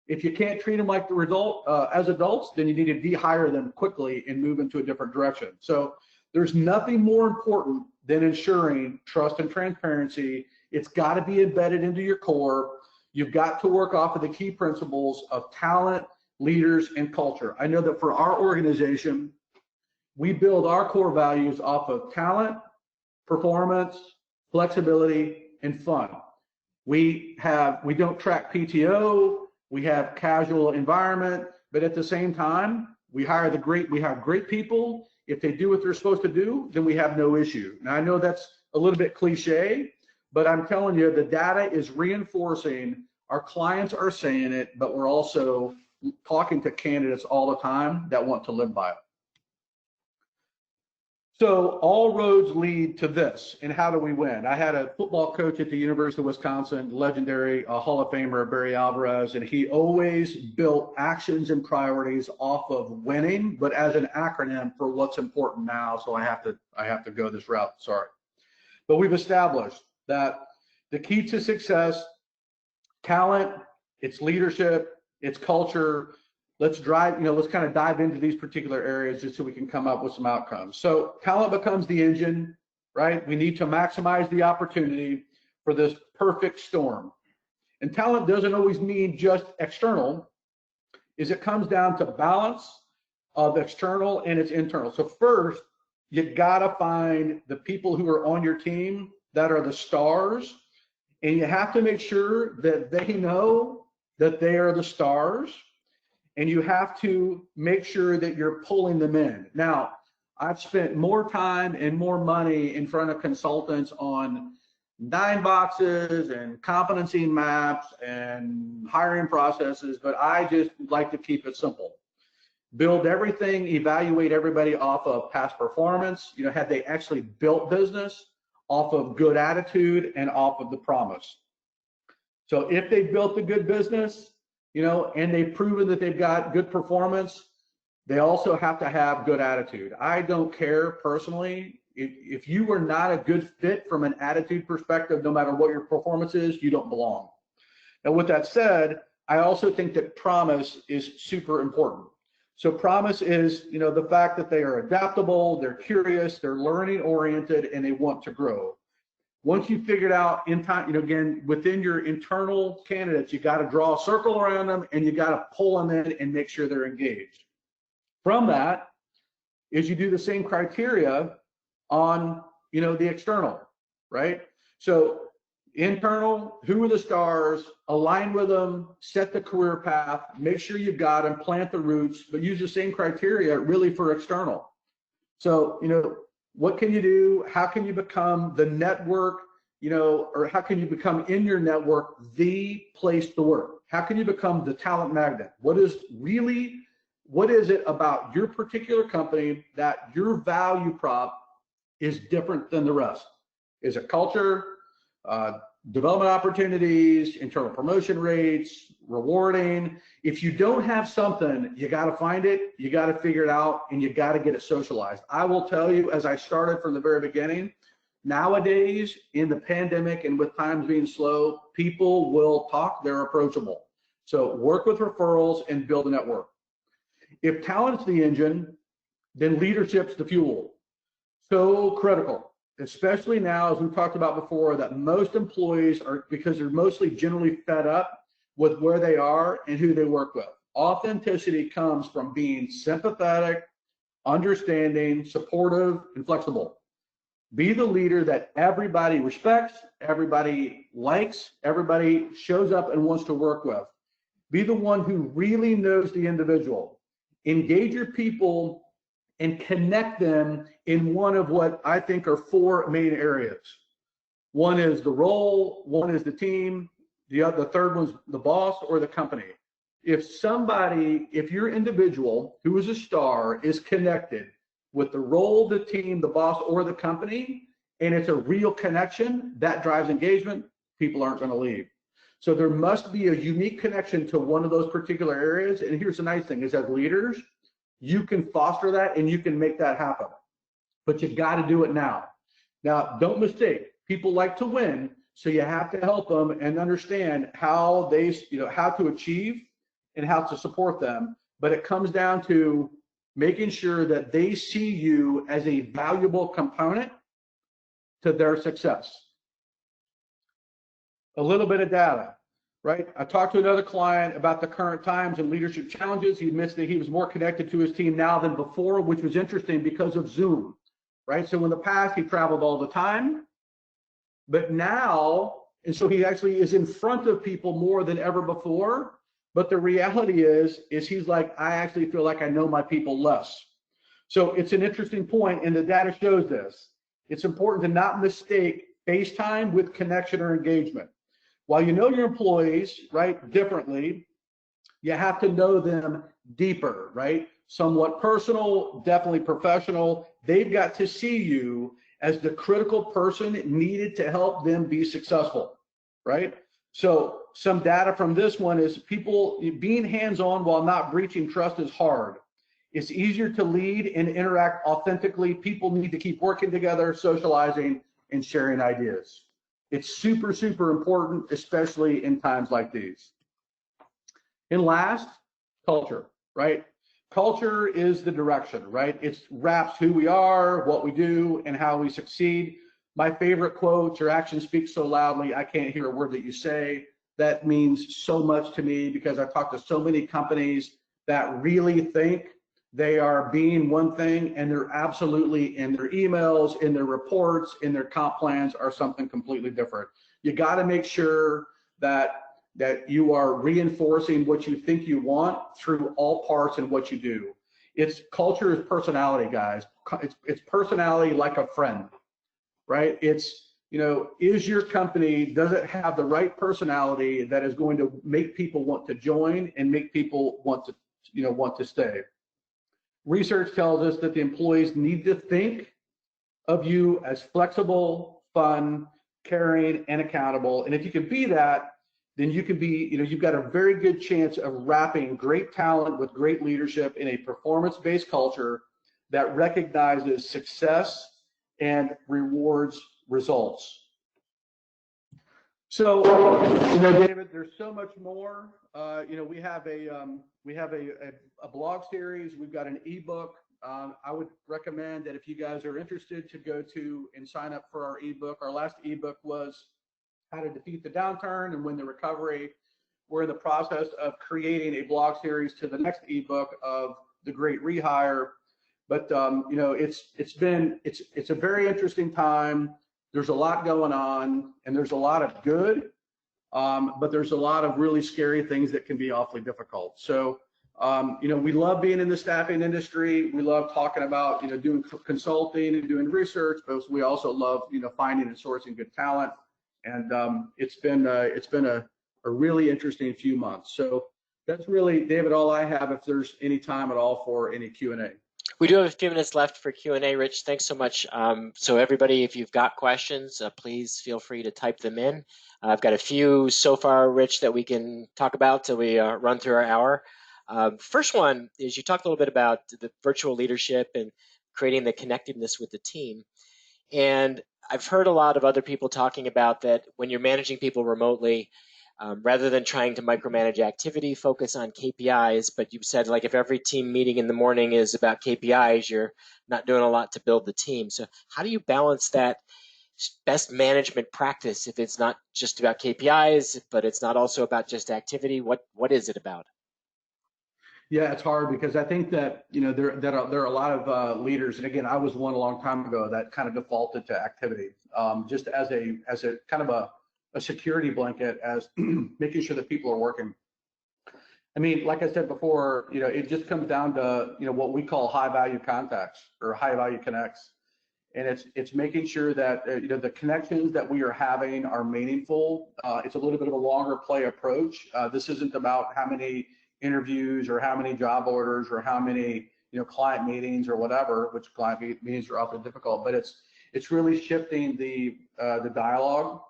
If you can't treat them like the result as adults, then you need to de-hire them quickly and move into a different direction. So there's nothing more important than ensuring trust and transparency. It's got to be embedded into your core. You've got to work off of the key principles of talent, leaders, and culture. I know that for our organization, we build our core values off of talent, performance, flexibility, and fun. We don't track PTO. We have casual environment, but at the same time, we have great people. If they do what they're supposed to do, then we have no issue. Now, I know that's a little bit cliche, but I'm telling you, the data is reinforcing. Our clients are saying it, but we're also talking to candidates all the time that want to live by it. So all roads lead to this. And how do we win? I had a football coach at the University of Wisconsin, legendary Hall of Famer Barry Alvarez, and he always built actions and priorities off of winning, but as an acronym for what's important now. So I have to go this route. Sorry. But we've established that the key to success, talent, it's leadership, it's culture. Let's let's kind of dive into these particular areas just so we can come up with some outcomes. So talent becomes the engine, right? We need to maximize the opportunity for this perfect storm. And talent doesn't always mean just external, it comes down to balance of external and its internal. So first, you gotta find the people who are on your team that are the stars, and you have to make sure that they know that they are the stars. And you have to make sure that you're pulling them in. Now, I've spent more time and more money in front of consultants on 9 boxes and competency maps and hiring processes, but I just like to keep it simple. Build everything, evaluate everybody off of past performance, have they actually built business, off of good attitude, and off of the promise. So if they built a good business, and they've proven that they've got good performance, they also have to have good attitude. I don't care personally. If you are not a good fit from an attitude perspective, no matter what your performance is, you don't belong. Now, with that said, I also think that promise is super important. So promise is, the fact that they are adaptable, they're curious, they're learning oriented, and they want to grow. Once you figured out in time, again, within your internal candidates, you got to draw a circle around them and you got to pull them in and make sure they're engaged. From that is you do the same criteria on, the external, right? So internal, who are the stars, align with them, set the career path, make sure you've got them, plant the roots, but use the same criteria really for external. So, what can you do? How can you become the network, or how can you become in your network the place to work? How can you become the talent magnet? What is it about your particular company that your value prop is different than the rest? Is it culture, development opportunities, internal promotion rates, rewarding? If you don't have something, you got to find it, you got to figure it out, and you got to get it socialized. I will tell you, as I started from the very beginning, nowadays in the pandemic and with times being slow, people will talk, they're approachable. So work with referrals and build a network. If talent's the engine, then leadership's the fuel. So critical. Especially now, as we talked about before, that most employees are, because they're mostly generally fed up with where they are and who they work with. Authenticity comes from being sympathetic, understanding, supportive, and flexible. Be the leader that everybody respects, everybody likes, everybody shows up and wants to work with. Be the one who really knows the individual. Engage your people and connect them in one of what I think are 4 main areas. One is the role, one is the team, the third one's the boss or the company. If your individual who is a star is connected with the role, the team, the boss, or the company, and it's a real connection, that drives engagement, people aren't going to leave. So there must be a unique connection to one of those particular areas. And here's the nice thing is, as leaders, you can foster that and you can make that happen, but you got to do it now. Now, don't mistake, people like to win, so you have to help them and understand how how to achieve and how to support them. But it comes down to making sure that they see you as a valuable component to their success. A little bit of data. Right? I talked to another client about the current times and leadership challenges. He admits that he was more connected to his team now than before, which was interesting because of Zoom, right? So in the past, he traveled all the time, but now, and so he actually is in front of people more than ever before. But the reality is he's like, I actually feel like I know my people less. So it's an interesting point, and the data shows this. It's important to not mistake FaceTime with connection or engagement. While you know your employees, right, differently, you have to know them deeper, right? somewhat personal, definitely professional. They've got to see you as the critical person needed to help them be successful, right? So some data from this one is people being hands-on while not breaching trust is hard. It's easier to lead and interact authentically. People need to keep working together, socializing, and sharing ideas. It's super, super important, especially in times like these. And last, culture, right? Culture is the direction, right? It wraps who we are, what we do, and how we succeed. My favorite quote, your actions speak so loudly, I can't hear a word that you say. That means so much to me because I've talked to so many companies that really think they are being one thing and they're absolutely in their emails, in their reports, in their comp plans are something completely different. You got to make sure that you are reinforcing what you think you want through all parts and what you do. It's culture is personality, guys. It's personality like a friend, right? It's, you know, is your company, does it have the right personality that is going to make people want to join and make people want to, you know, want to stay? Research tells us that the employees need to think of you as flexible, fun, caring, and accountable. And if you can be that, then you can be, you know, you've got a very good chance of wrapping great talent with great leadership in a performance-based culture that recognizes success and rewards results. So, you know, David, there's so much more. You know, we have a blog series. We've got an ebook. I would recommend that if you guys are interested to go to and sign up for our ebook. Our last ebook was How to Defeat the Downturn and Win the Recovery. We're in the process of creating a blog series to the next ebook of The Great Rehire. But you know, it's a very interesting time. There's a lot going on, and there's a lot of good, but there's a lot of really scary things that can be awfully difficult. So, you know, we love being in the staffing industry. We love talking about, you know, doing consulting and doing research, but we also love, you know, finding and sourcing good talent. And it's been a really interesting few months. So that's really, David, all I have. If there's any time at all for any Q&A. We do have a few minutes left for Q&A, Rich. Thanks so much. So everybody, if you've got questions, please feel free to type them in. I've got a few so far, Rich, that we can talk about till we run through our hour. First one is you talked a little bit about the virtual leadership and creating the connectiveness with the team. And I've heard a lot of other people talking about that when you're managing people remotely, rather than trying to micromanage activity, focus on KPIs. But you've said, like, if every team meeting in the morning is about KPIs, you're not doing a lot to build the team. So how do you balance that best management practice if it's not just about KPIs, but it's not also about just activity? What is it about? Yeah, it's hard because I think that, you know, there are a lot of leaders, and again, I was one a long time ago that kind of defaulted to activity, just as a kind of a security blanket, as making sure that people are working. I mean, like I said before, you know, it just comes down to, you know, what we call high value contacts or high value connects, and it's making sure that you know, the connections that we are having are meaningful. It's a little bit of a longer play approach. This isn't about how many interviews or how many job orders or how many, you know, client meetings or whatever, which client meetings are often difficult, but it's really shifting the dialogue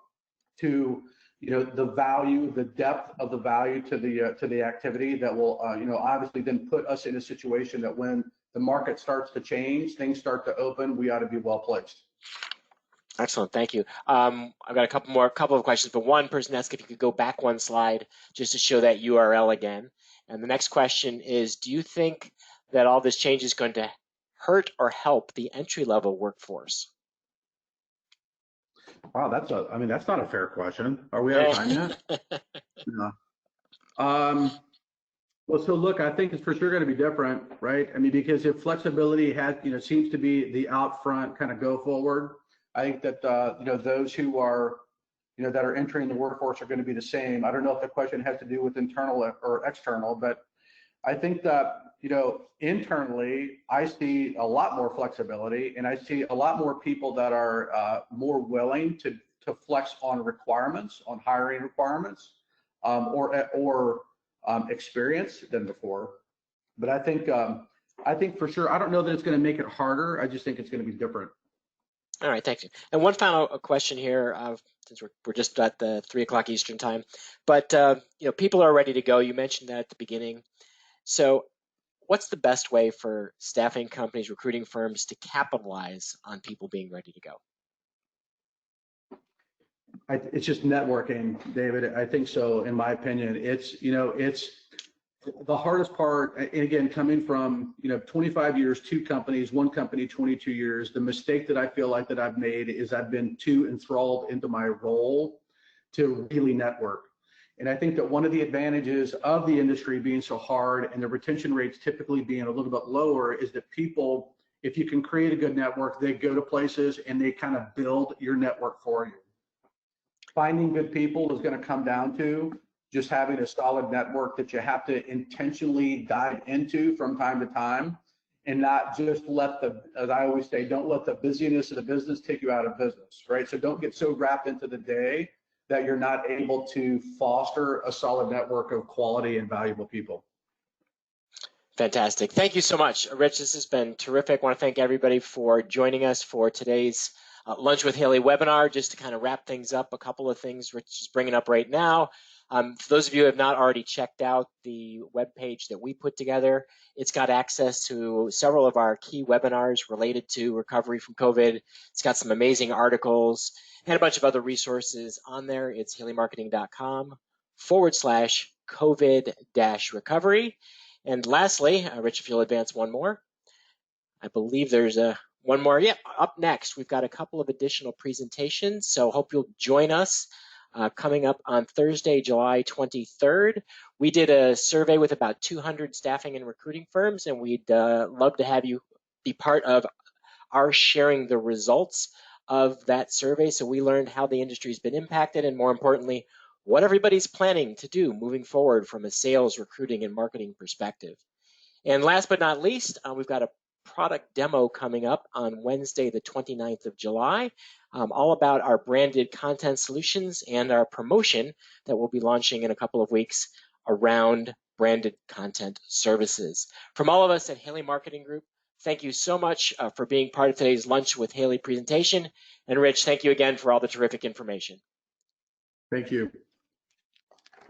to, you know, the value, the depth of the value to the activity that will, you know, obviously then put us in a situation that when the market starts to change, things start to open, we ought to be well placed. Excellent, thank you. I've got a couple of questions, but one person asked if you could go back one slide just to show that URL again. And the next question is, do you think that all this change is going to hurt or help the entry-level workforce? Wow, I mean, that's not a fair question. Are we out of time yet? No. Well, so look, I think it's for sure going to be different, right? I mean, because if flexibility has, you know, seems to be the out front kind of go forward, I think that, you know, those who are, you know, that are entering the workforce are going to be the same. I don't know if the question has to do with internal or external, but I think that, you know, internally, I see a lot more flexibility, and I see a lot more people that are more willing to flex on requirements, on hiring requirements, or experience than before. But I think I think for sure. I don't know that it's going to make it harder. I just think it's going to be different. All right, thank you. And one final question here, since we're just at the 3 o'clock Eastern time, but people are ready to go. You mentioned that at the beginning. So, what's the best way for staffing companies, recruiting firms to capitalize on people being ready to go? It's just networking, David. I think so. In my opinion, it's the hardest part. And again, coming from 25 years, two companies, one company, 22 years. The mistake that I feel like that I've made is I've been too enthralled into my role to really network. And I think that one of the advantages of the industry being so hard and the retention rates typically being a little bit lower is that people, if you can create a good network, they go to places and they kind of build your network for you. Finding good people is going to come down to just having a solid network that you have to intentionally dive into from time to time, and not just let the, as I always say, don't let the busyness of the business take you out of business, right? So don't get so wrapped into the day that you're not able to foster a solid network of quality and valuable people. Fantastic. Thank you so much, Rich. This has been terrific. I want to thank everybody for joining us for today's Lunch with Haley webinar. Just to kind of wrap things up, a couple of things Rich is bringing up right now. For those of you who have not already checked out the webpage that we put together, it's got access to several of our key webinars related to recovery from COVID. It's got some amazing articles and a bunch of other resources on there. It's haleymarketing.com/COVID-recovery. And lastly, Rich, if you'll advance one more, I believe there's one more. Yeah, up next, we've got a couple of additional presentations. So hope you'll join us coming up on Thursday, July 23rd. We did a survey with about 200 staffing and recruiting firms, and we'd love to have you be part of our sharing the results of that survey. So we learned how the industry's been impacted, and more importantly, what everybody's planning to do moving forward from a sales, recruiting, and marketing perspective. And last but not least, we've got a product demo coming up on Wednesday, the 29th of July, all about our branded content solutions and our promotion that we'll be launching in a couple of weeks around branded content services. From all of us at Haley Marketing Group, thank you so much for being part of today's Lunch with Haley presentation. And Rich, thank you again for all the terrific information. Thank you.